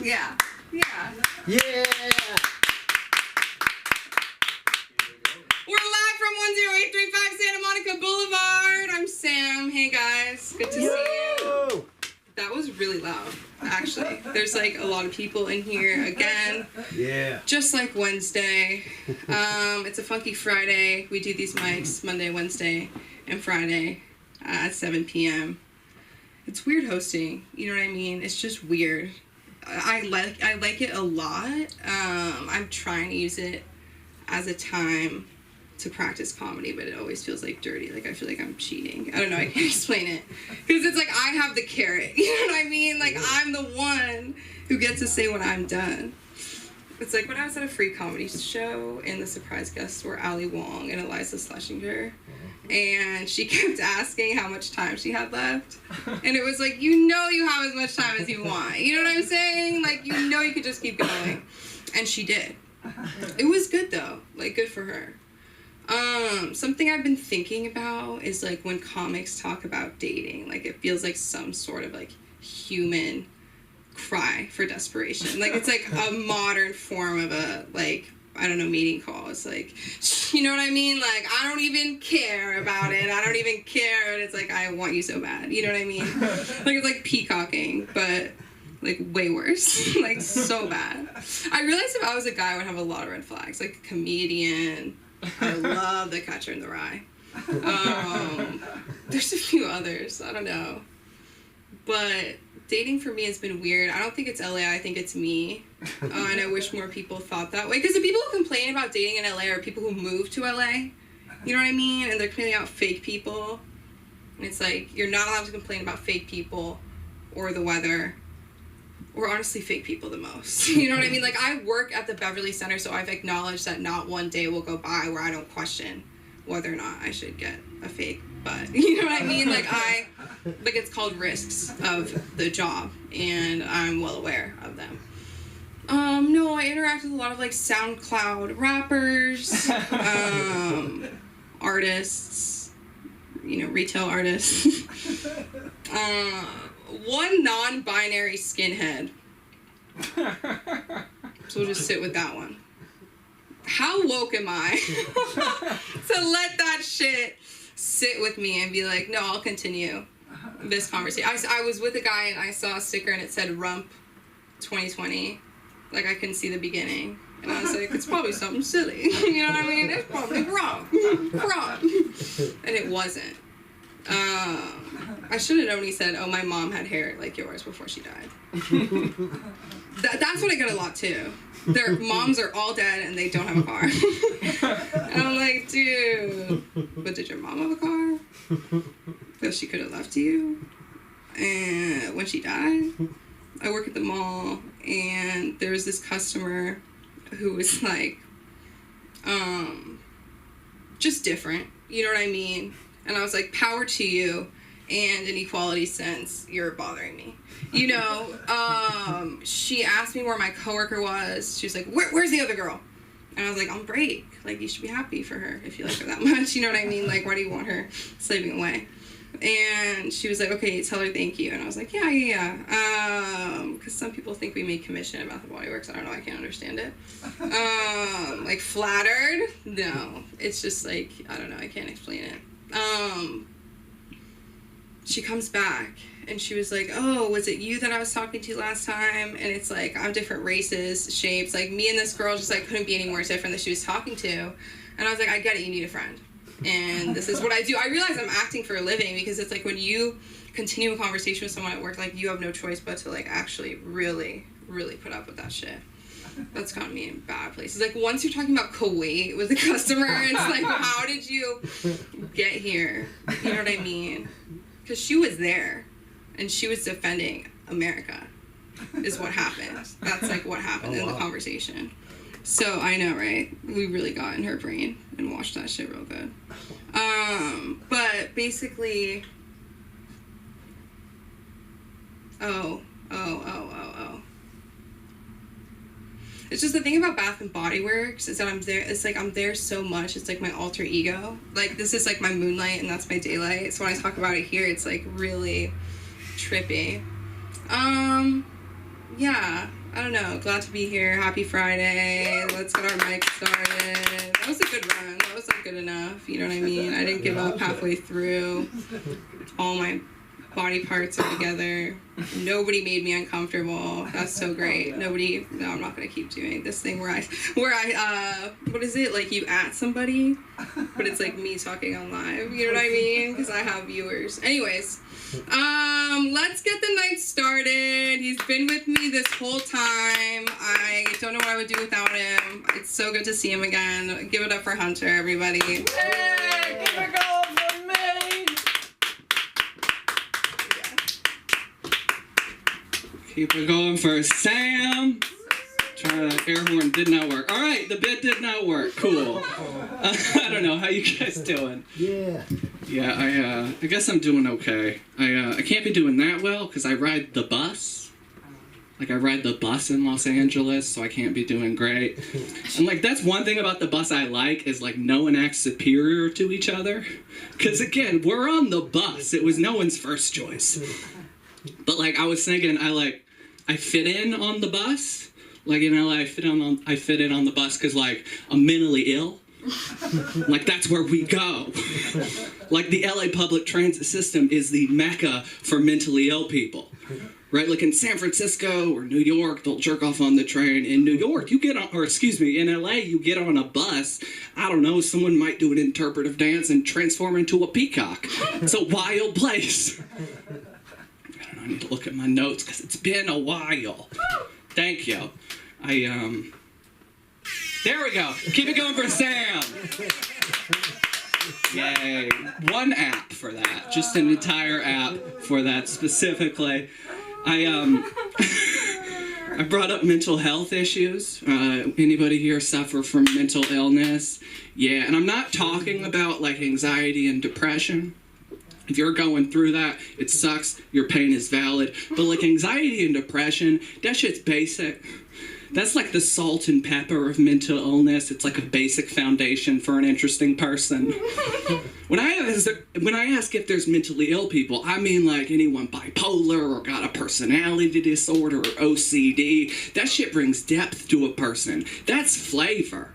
Yeah. Yeah. Yeah. We're live from 10835 Santa Monica Boulevard. I'm Sam. Hey guys. Good to see you. That was really loud, actually. There's like a lot of people in here again. Yeah. Just like Wednesday. It's a funky Friday. We do these mics Monday, Wednesday, and Friday at 7 p.m. It's weird hosting. You know what I mean? It's just weird. I like it a lot. I'm trying to use it as a time to practice comedy, but it always feels like dirty. Like I feel like I'm cheating. I don't know. I can't explain it because it's like I have the carrot. You know what I mean? Like I'm the one who gets to say when I'm done. It's like when I was at a free comedy show and the surprise guests were Ali Wong and Eliza Schlesinger, and she kept asking how much time she had left, and it was like, you know, you have as much time as you want. You know what I'm saying? Like, you know, you could just keep going, and she did. It was good though. Like, good for her. Something I've been thinking about is like when comics talk about dating, like it feels like some sort of like human cry for desperation. Like it's like a modern form of a, like, I don't know, meeting call. It's like, you know what I mean? Like, I don't even care about it. I don't even care. And it's like, I want you so bad. You know what I mean? Like, it's like peacocking, but like way worse. Like so bad. I realized if I was a guy, I would have a lot of red flags. Like a comedian. I love The Catcher in the Rye. There's a few others. I don't know. But dating for me has been weird. I don't think it's LA. I think it's me. And I wish more people thought that way. Because the people who complain about dating in LA are people who move to LA. You know what I mean? And they're complaining about fake people. And it's like, you're not allowed to complain about fake people or the weather. Or honestly, fake people the most. You know what I mean? Like, I work at the Beverly Center, so I've acknowledged that not one day will go by where I don't question whether or not I should get a fake butt. You know what I mean? Like, it's called risks of the job, and I'm well aware of them. No, I interact with a lot of, like, SoundCloud rappers, artists, you know, retail artists. One non-binary skinhead. So we'll just sit with that one. How woke am I to let that shit sit with me and be like, no, I'll continue this conversation. I was with a guy and I saw a sticker and it said Rump 2020. Like I couldn't see the beginning. And I was like, it's probably something silly. You know what I mean? It's probably wrong. And it wasn't. I should have known he said, oh, my mom had hair like yours before she died. That's what I get a lot too. Their moms are all dead and they don't have a car. And I'm like, dude, but did your mom have a car? That she could have left you? And when she died, I work at the mall and there was this customer who was like, just different. You know what I mean? And I was like, power to you, and in equality sense, you're bothering me. You know, she asked me where my coworker was. She was like, where's the other girl? And I was like, on break. Like, you should be happy for her if you like her that much. You know what I mean? Like, why do you want her slaving away? And she was like, okay, tell her thank you. And I was like, yeah. Because some people think we make commission about the Body Works. I don't know. I can't understand it. Like, flattered? No. It's just like, I don't know. I can't explain it. She comes back and she was like, oh, was it you that I was talking to last time? And it's like, I'm different races, shapes. Like, me and this girl just like couldn't be any more different that she was talking to. And I was like, I get it, you need a friend. And this is what I do. I realize I'm acting for a living because it's like when you continue a conversation with someone at work, like you have no choice but to like actually really, really put up with that shit. That's gotten me in bad places. Like once you're talking about Kuwait with a customer, it's like, how did you get here? You know what I mean? Because she was there and she was defending America is what happened. That's like what happened in the conversation. So I know, right? We really got in her brain and watched that shit real good. But basically, oh. It's just the thing about Bath and Body Works is that I'm there. It's like I'm there so much. It's like my alter ego. Like this is like my moonlight and that's my daylight. So when I talk about it here, it's like really trippy. But basically, oh. It's just the thing about Bath and Body Works is that I'm there so much. It's like I'm there so much. It's like my alter ego. Like this is like my moonlight and that's my daylight. So when I talk about it here, it's like really trippy. It's just the thing about Bath and Body Works is that I'm there so much. It's like my moonlight and that's my daylight. So when I talk about it here, it's like really yeah, I don't know. Glad to be here. Happy Friday. Let's get our mic started. That was a good run. That was like good enough. You know what I mean? I didn't give up halfway through. All my body parts are together. Nobody made me uncomfortable. That's so great. Nobody. No, I'm not gonna keep doing this thing where I what is it? Like you at somebody, but it's like me talking on live. You know what I mean? Because I have viewers. Anyways. Let's get the night started. He's been with me this whole time. I don't know what I would do without him. It's so good to see him again. Give it up for Hunter, everybody. Hey, keep it going for me. Keep it going for Sam. Trying to air horn did not work. All right, the bit did not work. Cool. I don't know how you guys doing. Yeah, I guess I'm doing okay. I can't be doing that well because I ride the bus. Like I ride the bus in Los Angeles, so I can't be doing great. And like that's one thing about the bus I like is like no one acts superior to each other. Because again, we're on the bus. It was no one's first choice. But like I was thinking, I fit in on the bus. Like in LA, I fit in on the bus because like I'm mentally ill. Like that's where we go. Like the LA public transit system is the mecca for mentally ill people. Right? Like in San Francisco or New York, they'll jerk off on the train. In New York, in LA, you get on a bus. I don't know, someone might do an interpretive dance and transform into a peacock. It's a wild place. I need to look at my notes because it's been a while. Thank you. There we go. Keep it going for Sam. Yay. One app for that. Just an entire app for that specifically. I brought up mental health issues. Anybody here suffer from mental illness? Yeah, and I'm not talking about like anxiety and depression. If you're going through that, it sucks. Your pain is valid. But like anxiety and depression, that shit's basic. That's like the salt and pepper of mental illness. It's like a basic foundation for an interesting person. When I ask if there's mentally ill people, I mean like anyone bipolar or got a personality disorder or OCD. That shit brings depth to a person. That's flavor.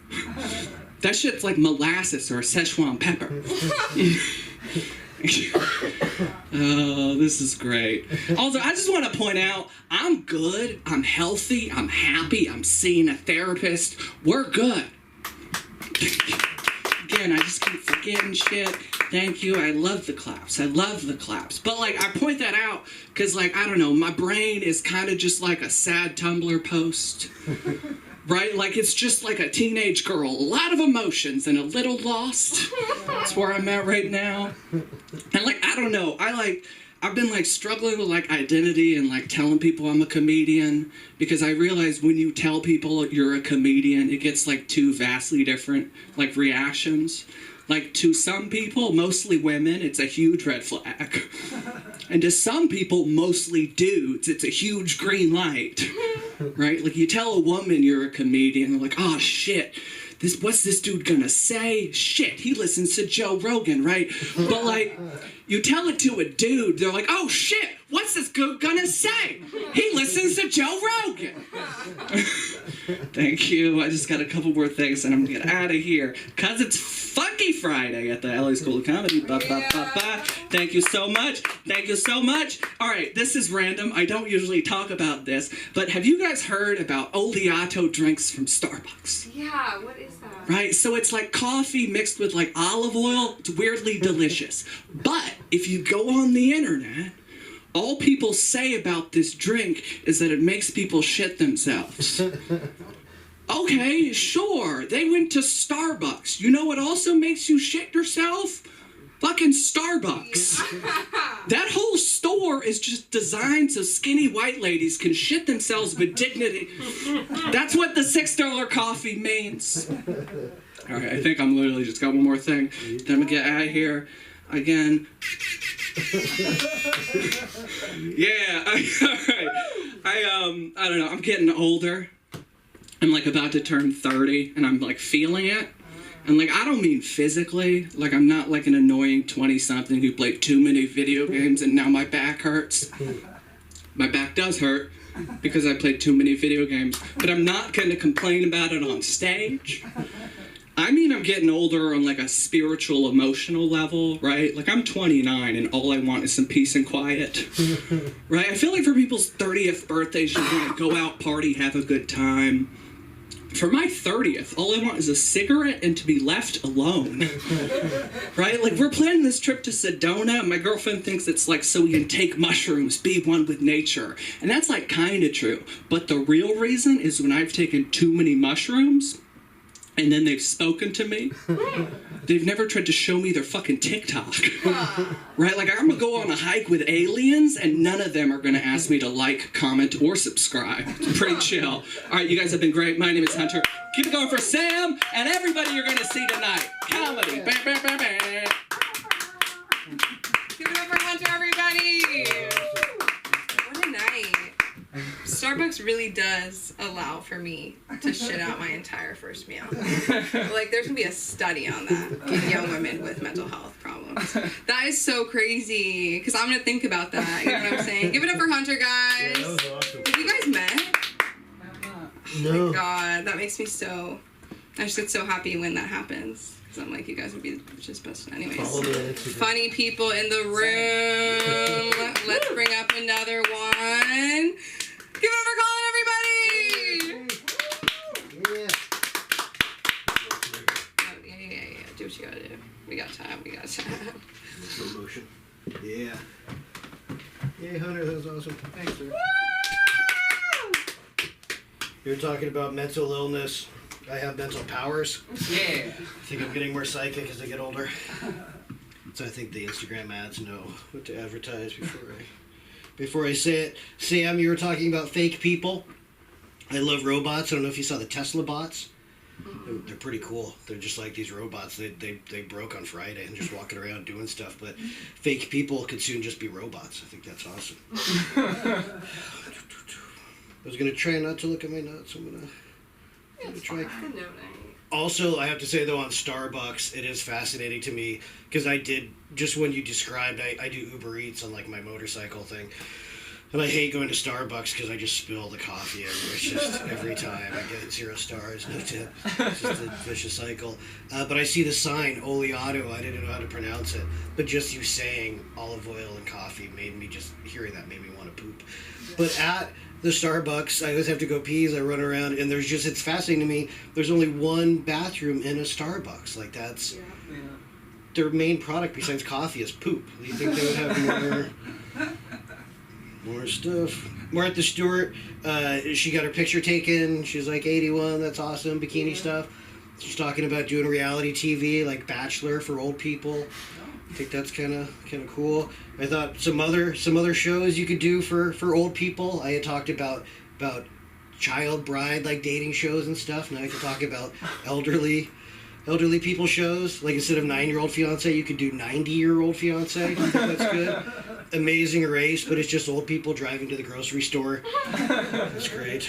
That shit's like molasses or Szechuan pepper. Oh, this is great. Also, I just want to point out, I'm good, I'm healthy, I'm happy, I'm seeing a therapist. We're good. Again, I just keep forgetting shit. Thank you. I love the claps. I love the claps. But, like, I point that out because, like, I don't know, my brain is kind of just like a sad Tumblr post. Right? Like, it's just like a teenage girl. A lot of emotions and a little lost. That's where I'm at right now. And, like, I don't know. I've been, like, struggling with, like, identity and, like, telling people I'm a comedian. Because I realize when you tell people you're a comedian, it gets, like, two vastly different, like, reactions. Like, to some people, mostly women, it's a huge red flag. And to some people, mostly dudes, it's a huge green light. Right? Like, you tell a woman you're a comedian, they're like, oh, shit. What's this dude gonna say? Shit, he listens to Joe Rogan, right? But, like, you tell it to a dude, they're like, oh, shit, what's this dude gonna say? He listens to Joe Rogan. Thank you. I just got a couple more things and I'm gonna get out of here. Because it's Funky Friday at the LA School of Comedy. Thank you so much. Thank you so much. All right, this is random. I don't usually talk about this, but have you guys heard about Oleato drinks from Starbucks? Yeah, what is that? Right, so it's like coffee mixed with like olive oil. It's weirdly delicious. But if you go on the internet, all people say about this drink is that it makes people shit themselves. Okay, sure. They went to Starbucks. You know what also makes you shit yourself? Fucking Starbucks. That whole store is just designed so skinny white ladies can shit themselves with dignity. That's what the $6 coffee means. All right, I think I'm literally just got one more thing. Then I'm gonna get out of here again. Yeah, all right. I don't know. I'm getting older. I'm like about to turn 30, and I'm like feeling it. And like, I don't mean physically. Like, I'm not like an annoying 20-something who played too many video games and now my back hurts. My back does hurt. because I played too many video games, but I'm not going to complain about it on stage. I mean, I'm getting older on like a spiritual, emotional level, right? Like I'm 29 and all I want is some peace and quiet, right? I feel like for people's 30th birthdays, you want to go out, party, have a good time. For my 30th, all I want is a cigarette and to be left alone, right? Like we're planning this trip to Sedona. My girlfriend thinks it's like so we can take mushrooms, be one with nature. And that's like kind of true. But the real reason is when I've taken too many mushrooms and then they've spoken to me, they've never tried to show me their fucking TikTok, right? Like I'm gonna go on a hike with aliens and none of them are gonna ask me to like, comment, or subscribe. It's pretty chill. All right, you guys have been great. My name is Hunter. Keep it going for Sam and everybody you're gonna see tonight. Comedy. Bam, bam, bam, bam. Give it up for Hunter, everybody! What a night. Starbucks really does allow for me to shit out my entire first meal. Like, there's gonna be a study on that in young women with mental health problems. That is so crazy, because I'm gonna think about that, you know what I'm saying? Give it up for Hunter, guys! Yeah, that was awesome. Have you guys met? No. Oh my god, that makes me so... I just get so happy when that happens. Because I'm like, you guys would be just best. Anyways. Follow me on Instagram. Funny people in the room. Let's bring up another one. Give it up for Colin, everybody! Yeah. Oh, yeah. Do what you gotta do. We got time. Slow motion. Yeah. Yay, Hunter, that was awesome. Thanks, sir. You were talking about mental illness. I have mental powers. Yeah. I think I'm getting more psychic as I get older. So I think the Instagram ads know what to advertise before I say it. Sam, you were talking about fake people. I love robots. I don't know if you saw the Tesla bots. They're pretty cool. They're just like these robots. They broke on Friday and just walking around doing stuff. But fake people could soon just be robots. I think that's awesome. I was going to try not to look at my notes. I'm going to try. Also, I have to say, though, on Starbucks, it is fascinating to me because I did, just when you described, I do Uber Eats on like my motorcycle thing. And I hate going to Starbucks because I just spill the coffee everywhere. It's just every time I get 0 stars, no tip. It's just a vicious cycle. But I see the sign, Oleato. I didn't know how to pronounce it. But just you saying olive oil and coffee made me just, hearing that made me want to poop. But at the Starbucks, I always have to go pee as I run around. And there's just, it's fascinating to me, there's only one bathroom in a Starbucks. Like that's, their main product besides coffee is poop. Do you think they would have more stuff? Martha Stewart, she got her picture taken. She's like 81. That's awesome. Bikini stuff. She's talking about doing reality TV like Bachelor for old people. I think that's kind of cool. I thought some other shows you could do for old people. I had talked about child bride like dating shows and stuff. Now I can talk about elderly people shows. Like instead of 9-year-old fiance, you could do 90-year-old fiance. I think that's good. Amazing Race, but it's just old people driving to the grocery store. That's great.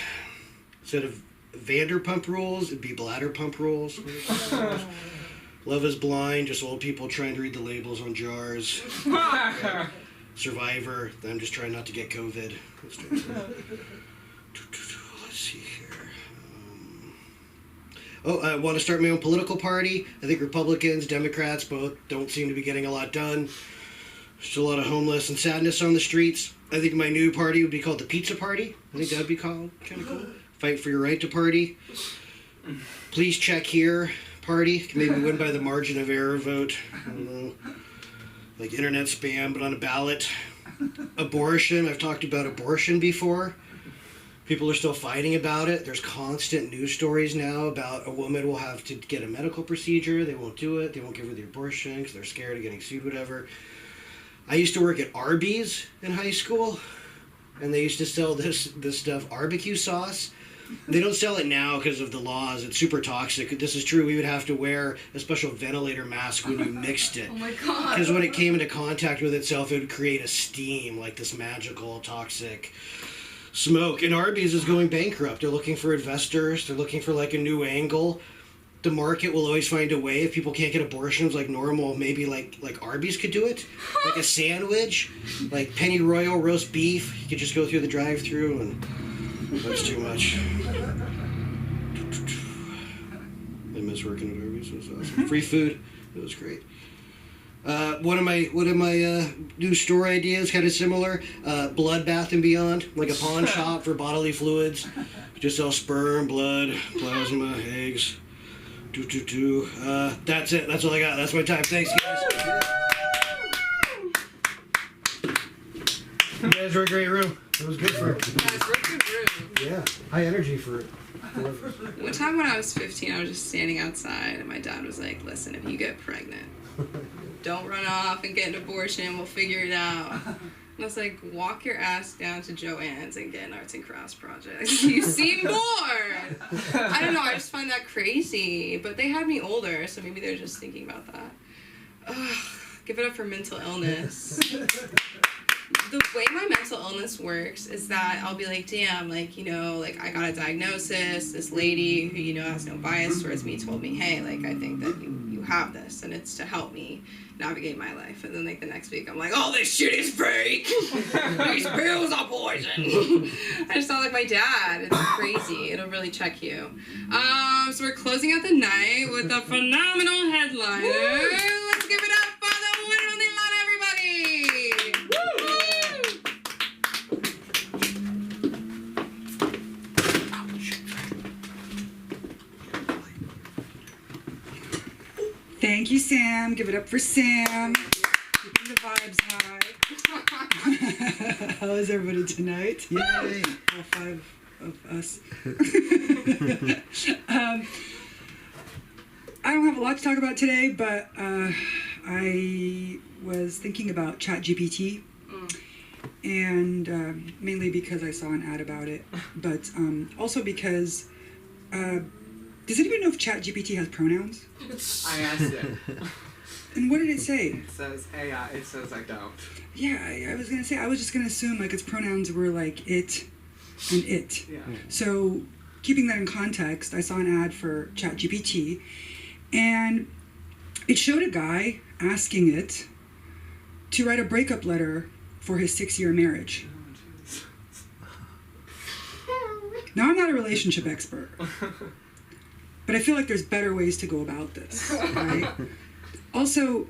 Instead of Vanderpump Rules, it'd be Bladder Pump Rules. Love is Blind, just old people trying to read the labels on jars. Survivor, I'm just trying not to get COVID. Let's see here. I want to start my own political party. I think Republicans, Democrats, both don't seem to be getting a lot done. There's a lot of homeless and sadness on the streets. I think my new party would be called the Pizza Party. I think that'd be called kind of cool. Fight for your right to party. Please check here. Party. Can maybe win by the margin of error vote. I don't know. Like internet spam, but on a ballot. Abortion. I've talked about abortion before. People are still fighting about it. There's constant news stories now about a woman will have to get a medical procedure. They won't do it. They won't give her the abortion because they're scared of getting sued, whatever. I used to work at Arby's in high school, and they used to sell this stuff, barbecue sauce. They don't sell it now because of the laws. It's super toxic. This is true. We would have to wear a special ventilator mask when you mixed it. Oh my god. Because when it came into contact with itself, it would create a steam, like this magical, toxic smoke. And Arby's is going bankrupt. They're looking for investors. They're looking for like a new angle. the market will always find a way. If people can't get abortions like normal, maybe like Arby's could do it, like a sandwich, like Penny Royal roast beef. You could just go through the drive-through, and that's too much. I miss working at Arby's. It was awesome. Free food. It was great. One of my new store ideas, kind of similar, Blood Bath and Beyond, like a pawn shop for bodily fluids. Just sell sperm, blood, plasma, eggs. That's it. That's all I got. That's my time. Thanks, guys. You guys were a great room. It was good for. Guys, we're a good room. Yeah, high energy for. One time when I was 15, I was just standing outside, and my dad was like, "Listen, if you get pregnant, don't run off and get an abortion. We'll figure it out." And I was like, "Walk your ass down to Joann's and get an arts and crafts project. You seem bored." I don't know. I just find that crazy. But they had me older, so maybe they're just thinking about that. Ugh, give it up for mental illness. The way my mental illness works is that I'll be like, damn, like, you know, like, I got a diagnosis. This lady who, you know, has no bias towards me told me, hey, like, I think that you have this, and it's to help me navigate my life. And then, like, the next week, I'm like, oh, this shit is fake. These pills are poison. I just sound like my dad. It's crazy. It'll really check you. So we're closing out the night with a phenomenal headliner. Let's give it up for the one and only Lana, everybody. Thank you, Sam. Give it up for Sam. Keeping the vibes high. How is everybody tonight? Yay! All five of us. I don't have a lot to talk about today, but I was thinking about ChatGPT, and mainly because I saw an ad about it, but also because does anybody know if ChatGPT has pronouns? I asked it. And what did it say? It says AI. It says I don't. Yeah, I was gonna say, I was just gonna assume like its pronouns were like it and it. Yeah. So keeping that in context, I saw an ad for ChatGPT, and it showed a guy asking it to write a breakup letter for his 6-year marriage. Now, I'm not a relationship expert, but I feel like there's better ways to go about this, right? Also,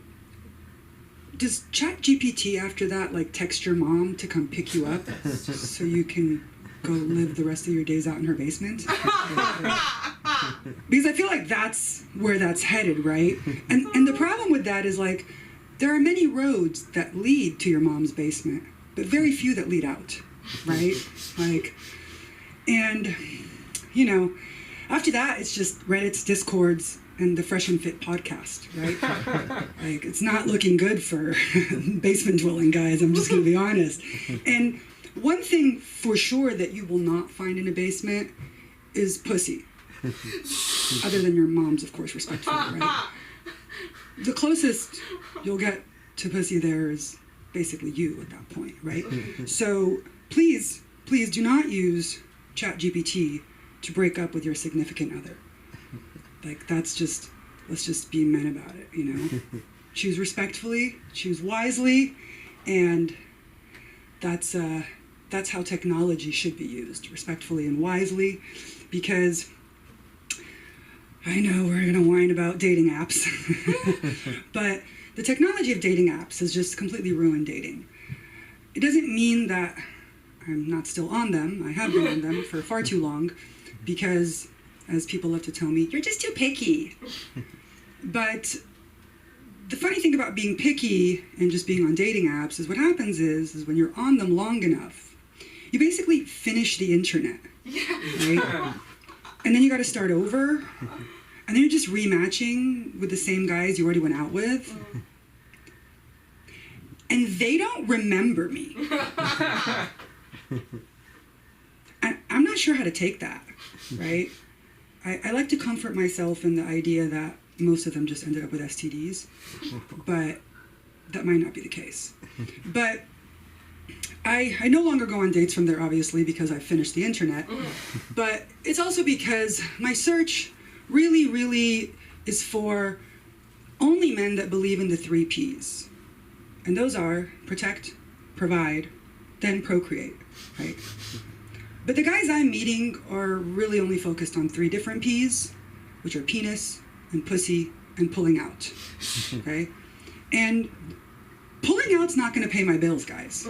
does ChatGPT after that like text your mom to come pick you up so you can go live the rest of your days out in her basement? Because I feel like that's where that's headed, right? And the problem with that is like there are many roads that lead to your mom's basement, but very few that lead out, right? Like, and you know, after that it's just Reddit's, Discords, and the Fresh and Fit podcast, right? Like, it's not looking good for basement dwelling guys, I'm just gonna be honest. And one thing for sure that you will not find in a basement is pussy. Other than your mom's, of course, respectfully, right? The closest you'll get to pussy there is basically you at that point, right? So please do not use ChatGPT to break up with your significant other. Like, that's just, let's just be men about it, you know? Choose respectfully, choose wisely, and that's how technology should be used, respectfully and wisely, because I know we're gonna whine about dating apps, but the technology of dating apps has just completely ruined dating. It doesn't mean that I'm not still on them. I have been on them for far too long, because as people love to tell me, you're just too picky. But the funny thing about being picky and just being on dating apps is what happens is when you're on them long enough, you basically finish the internet, right? And then you got to start over, and then you're just rematching with the same guys you already went out with, and they don't remember me. I'm not sure how to take that, right? I like to comfort myself in the idea that most of them just ended up with STDs, but that might not be the case. But I no longer go on dates from there, obviously, because I finished the internet, but it's also because my search really, really is for only men that believe in the 3 Ps. And those are protect, provide, then procreate, right? But the guys I'm meeting are really only focused on 3 different Ps, which are penis and pussy and pulling out, okay? And pulling out's not going to pay my bills, guys,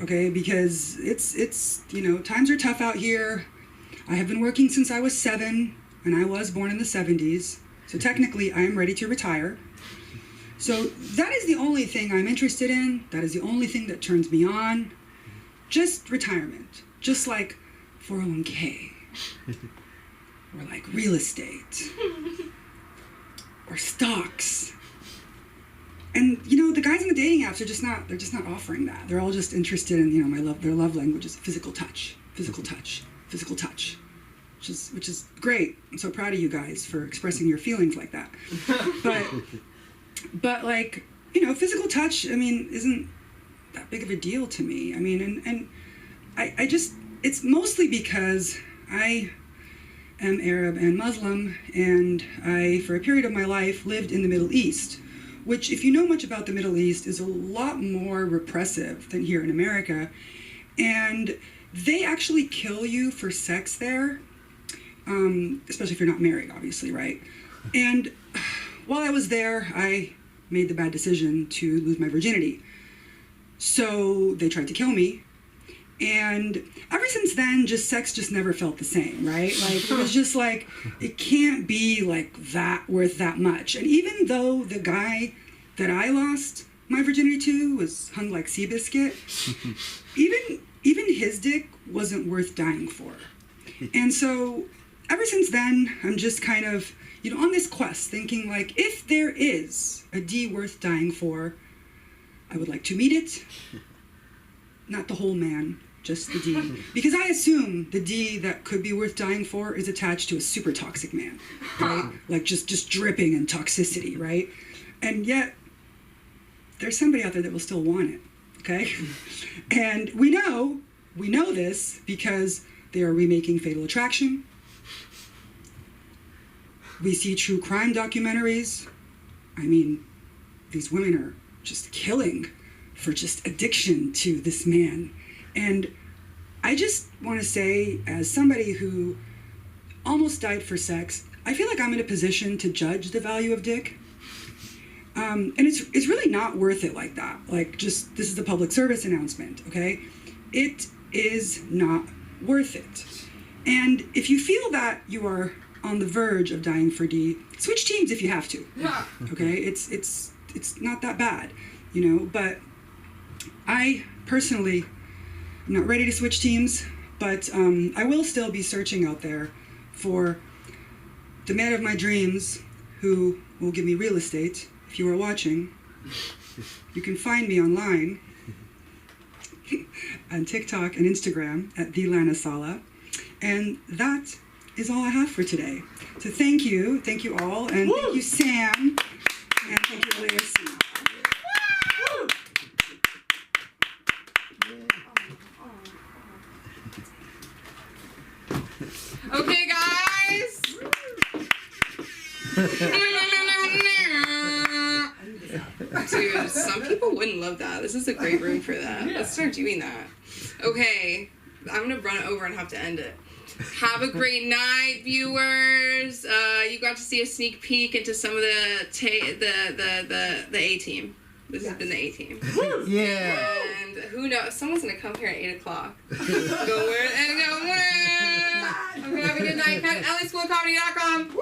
okay? Because it's times are tough out here. I have been working since I was 7, and I was born in the 70s. So technically, I am ready to retire. So that is the only thing I'm interested in. That is the only thing that turns me on. Just retirement. Just like 401k. Or like real estate. Or stocks. And the guys in the dating apps are just not offering that. They're all just interested in, their love language is physical touch, physical touch, physical touch. Which is great. I'm so proud of you guys for expressing your feelings like that. But like, physical touch, isn't that big of a deal to me. And I just, it's mostly because I am Arab and Muslim, and I, for a period of my life, lived in the Middle East, which, if you know much about the Middle East, is a lot more repressive than here in America. And they actually kill you for sex there, especially if you're not married, obviously, right? And while I was there, I made the bad decision to lose my virginity. So they tried to kill me. And ever since then, sex just never felt the same, right? Like, it was just like, it can't be like that worth that much. And even though the guy that I lost my virginity to was hung like Seabiscuit, even his dick wasn't worth dying for. And so ever since then, I'm just kind of, on this quest, thinking like, if there is a D worth dying for, I would like to meet it. Not the whole man, just the D. Because I assume the D that could be worth dying for is attached to a super toxic man, right? Like just dripping in toxicity, right? And yet, there's somebody out there that will still want it, okay? And we know this because they are remaking Fatal Attraction. We see true crime documentaries. These women are just killing for just addiction to this man. And I just want to say, as somebody who almost died for sex, I feel like I'm in a position to judge the value of dick. And it's really not worth it like that. Like, this is the public service announcement, okay? It is not worth it. And if you feel that you are on the verge of dying for D, switch teams if you have to. Yeah. Okay? It's not that bad, but I personally am not ready to switch teams, but I will still be searching out there for the man of my dreams who will give me real estate. If you are watching, you can find me online on TikTok and Instagram at TheLanaSala. And that is all I have for today. So thank you all, and thank you, Sam, and thank you, Lacey. Okay, guys. Dude, some people wouldn't love that. This is a great room for that. Let's start doing that. Okay, I'm gonna run over and have to end it. Have a great night, viewers. You got to see a sneak peek into some of the A team. This has been the A team. Yeah. And who knows? Someone's gonna come here at 8 o'clock. Go where and go where. I'm gonna have a good night. Ellyschoolcomedy.com.